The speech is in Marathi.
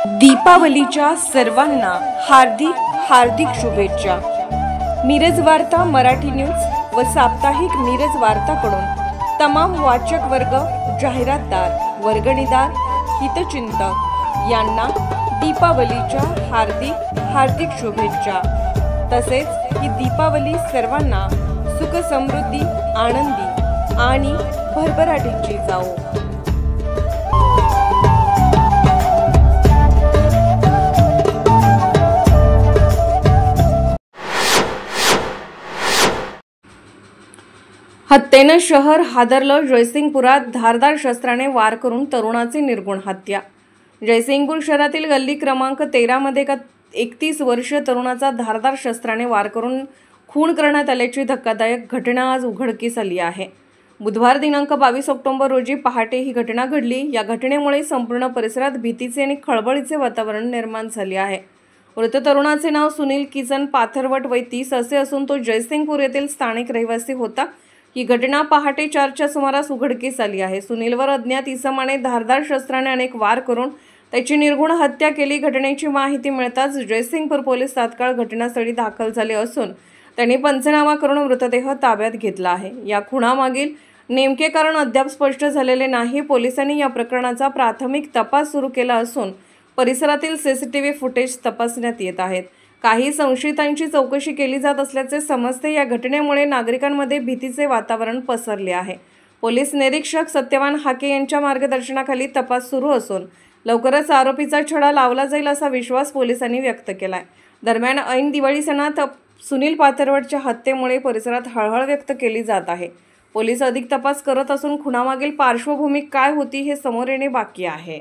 दीपावलीच्या सर्वांना हार्दिक हार्दिक शुभेच्छा। मिरज वार्ता मराठी न्यूज व साप्ताहिक मिरज वार्ताकडून तमाम वाचक वर्ग, जाहिरातदार, वर्गणीदार, हितचिंतक यांना दीपावलीच्या हार्दिक हार्दिक शुभेच्छा। तसेच ही दीपावली सर्वांना सुख समृद्धी, आनंदी आणि भरभराटीची जावो। हत्येनं शहर हादरलं। जयसिंगपुरात धारदार शस्त्राने वार करून तरुणाची निर्गुण हत्या। जयसिंगपूर शहरातील गल्ली क्रमांक 13 मध्ये एका 31 वर्षीय तरुणाचा धारदार शस्त्राने वार करून खून करण्यात आल्याची धक्कादायक घटना आज उघडकीस आली आहे। बुधवार दिनांक 22 ऑक्टोबर रोजी पहाटे ही घटना घडली। या घटनेमुळे संपूर्ण परिसरात भीतीचे आणि खळबळीचे वातावरण निर्माण झाले आहे। मृत तरुणाचे नाव सुनील किसन पाथरवट वय 30 असे असून तो जयसिंगपूर येथील स्थानिक रहिवासी होता। ही घटना पहाटे 4च्या सुमारास उघडकीस आली आहे। सुनीलवर अज्ञात इसमाने धारदार शस्त्राने अनेक वार करून त्याची निर्गुण हत्या केली। घटनेची माहिती मिळताच जयसिंगपूर पोलीस तात्काळ घटनास्थळी दाखल झाले असून त्यांनी पंचनामा करून मृतदेह ताब्यात घेतला आहे। या खुनामागील नेमके कारण अद्याप स्पष्ट झालेले नाही। पोलिसांनी या प्रकरणाचा प्राथमिक तपास सुरू केला असून परिसरातील सीसीटीव्ही फुटेज तपासण्यात येत आहेत। काही संशयितांची चौकशी केली जात असल्याचे समजते। या घटनेमुळे नागरिकांमध्ये भीतीचे वातावरण पसरले आहे। पोलीस निरीक्षक सत्यवान हाके यांच्या मार्गदर्शनाखाली तपास सुरू असून लवकरच आरोपीचा छडा लावला जाईल असा विश्वास पोलिसांनी व्यक्त केलाय। दरम्यान ऐन दिवाळी सणात सुनील पाथरवटच्या हत्येमुळे परिसरात हळहळ व्यक्त केली जात आहे। पोलीस अधिक तपास करत असून खुनामागील पार्श्वभूमी काय होती हे समोर येणे बाकी आहे।